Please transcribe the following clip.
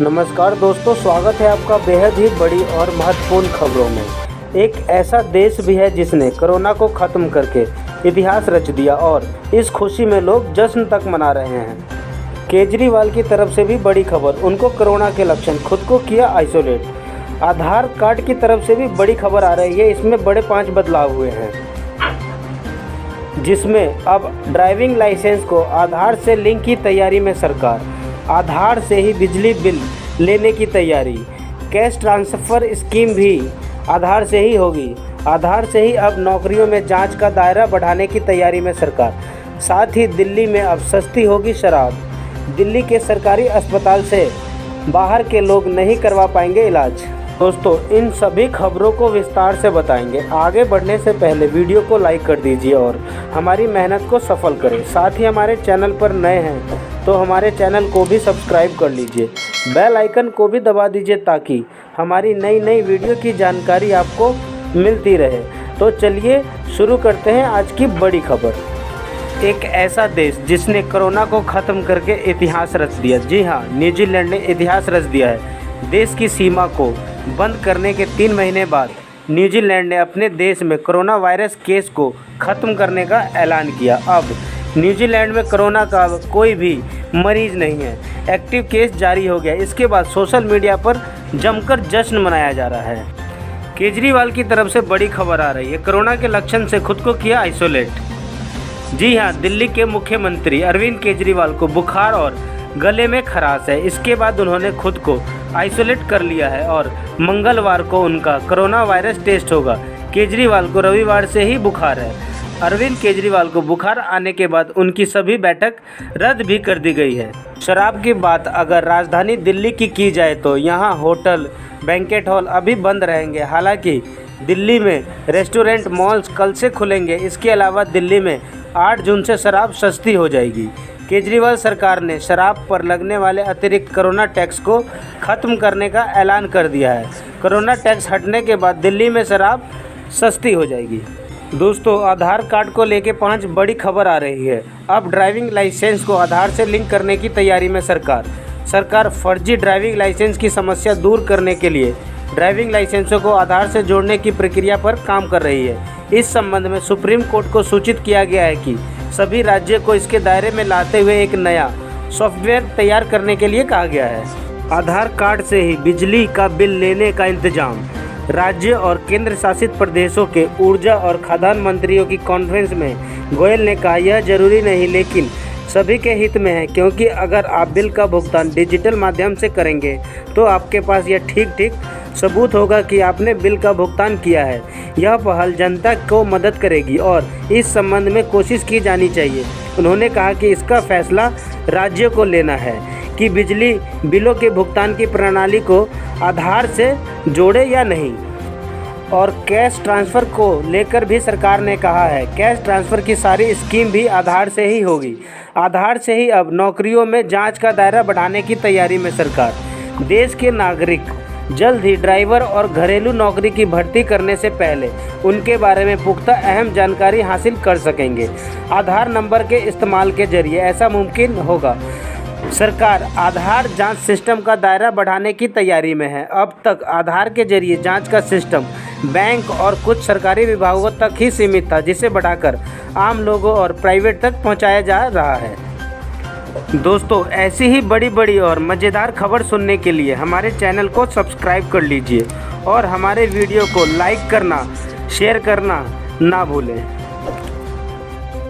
नमस्कार दोस्तों, स्वागत है आपका बेहद ही बड़ी और महत्वपूर्ण खबरों में। एक ऐसा देश भी है जिसने कोरोना को ख़त्म करके इतिहास रच दिया और इस खुशी में लोग जश्न तक मना रहे हैं। केजरीवाल की तरफ से भी बड़ी खबर, उनको कोरोना के लक्षण, खुद को किया आइसोलेट। आधार कार्ड की तरफ से भी बड़ी खबर आ रही है, इसमें बड़े 5 बदलाव हुए हैं, जिसमें अब ड्राइविंग लाइसेंस को आधार से लिंक की तैयारी में सरकार, आधार से ही बिजली बिल लेने की तैयारी, कैश ट्रांसफ़र स्कीम भी आधार से ही होगी, आधार से ही अब नौकरियों में जांच का दायरा बढ़ाने की तैयारी में सरकार। साथ ही दिल्ली में अब सस्ती होगी शराब, दिल्ली के सरकारी अस्पताल से बाहर के लोग नहीं करवा पाएंगे इलाज। दोस्तों, इन सभी खबरों को विस्तार से बताएंगे। आगे बढ़ने से पहले वीडियो को लाइक कर दीजिए और हमारी मेहनत को सफल करें। साथ ही हमारे चैनल पर नए हैं तो हमारे चैनल को भी सब्सक्राइब कर लीजिए, बेल आइकन को भी दबा दीजिए ताकि हमारी नई वीडियो की जानकारी आपको मिलती रहे। तो चलिए शुरू करते हैं आज की बड़ी खबर। एक ऐसा देश जिसने कोरोना को ख़त्म करके इतिहास रच दिया। जी हाँ, न्यूजीलैंड ने इतिहास रच दिया है। देश की सीमा को बंद करने के 3 महीने बाद न्यूजीलैंड ने अपने देश में कोरोना वायरस केस को ख़त्म करने का ऐलान किया। अब न्यूजीलैंड में कोरोना का कोई भी मरीज नहीं है, एक्टिव केस जारी हो गया। इसके बाद सोशल मीडिया पर जमकर जश्न मनाया जा रहा है। केजरीवाल की तरफ से बड़ी खबर आ रही है, कोरोना के लक्षण से खुद को किया आइसोलेट। जी हाँ, दिल्ली के मुख्यमंत्री अरविंद केजरीवाल को बुखार और गले में खराश है। इसके बाद उन्होंने खुद को आइसोलेट कर लिया है और मंगलवार को उनका कोरोना वायरस टेस्ट होगा। केजरीवाल को रविवार से ही बुखार है। अरविंद केजरीवाल को बुखार आने के बाद उनकी सभी बैठक रद्द भी कर दी गई है। शराब की बात अगर राजधानी दिल्ली की जाए तो यहाँ होटल, बैंकेट हॉल अभी बंद रहेंगे। हालांकि दिल्ली में रेस्टोरेंट, मॉल्स कल से खुलेंगे। इसके अलावा दिल्ली में 8 जून से शराब सस्ती हो जाएगी। केजरीवाल सरकार ने शराब पर लगने वाले अतिरिक्त कोरोना टैक्स को ख़त्म करने का ऐलान कर दिया है। कोरोना टैक्स हटने के बाद दिल्ली में शराब सस्ती हो जाएगी। दोस्तों, आधार कार्ड को लेके 5 बड़ी खबर आ रही है। अब ड्राइविंग लाइसेंस को आधार से लिंक करने की तैयारी में सरकार फर्जी ड्राइविंग लाइसेंस की समस्या दूर करने के लिए ड्राइविंग लाइसेंसों को आधार से जोड़ने की प्रक्रिया पर काम कर रही है। इस संबंध में सुप्रीम कोर्ट को सूचित किया गया है कि सभी राज्यों को इसके दायरे में लाते हुए एक नया सॉफ्टवेयर तैयार करने के लिए कहा गया है। आधार कार्ड से ही बिजली का बिल लेने का इंतजाम। राज्य और केंद्र शासित प्रदेशों के ऊर्जा और खाद्यान्न मंत्रियों की कॉन्फ्रेंस में गोयल ने कहा, यह जरूरी नहीं लेकिन सभी के हित में है, क्योंकि अगर आप बिल का भुगतान डिजिटल माध्यम से करेंगे तो आपके पास यह ठीक सबूत होगा कि आपने बिल का भुगतान किया है। यह पहल जनता को मदद करेगी और इस संबंध में कोशिश की जानी चाहिए। उन्होंने कहा कि इसका फैसला राज्यों को लेना है कि बिजली बिलों के भुगतान की प्रणाली को आधार से जोड़े या नहीं। और कैश ट्रांसफ़र को लेकर भी सरकार ने कहा है, कैश ट्रांसफ़र की सारी स्कीम भी आधार से ही होगी। आधार से ही अब नौकरियों में जांच का दायरा बढ़ाने की तैयारी में सरकार। देश के नागरिक जल्द ही ड्राइवर और घरेलू नौकरी की भर्ती करने से पहले उनके बारे में पुख्ता अहम जानकारी हासिल कर सकेंगे। आधार नंबर के इस्तेमाल के जरिए ऐसा मुमकिन होगा। सरकार आधार जांच सिस्टम का दायरा बढ़ाने की तैयारी में है। अब तक आधार के जरिए जांच का सिस्टम बैंक और कुछ सरकारी विभागों तक ही सीमित था, जिसे बढ़ाकर आम लोगों और प्राइवेट तक पहुंचाया जा रहा है। दोस्तों, ऐसी ही बड़ी और मज़ेदार खबर सुनने के लिए हमारे चैनल को सब्सक्राइब कर लीजिए और हमारे वीडियो को लाइक करना, शेयर करना ना भूलें।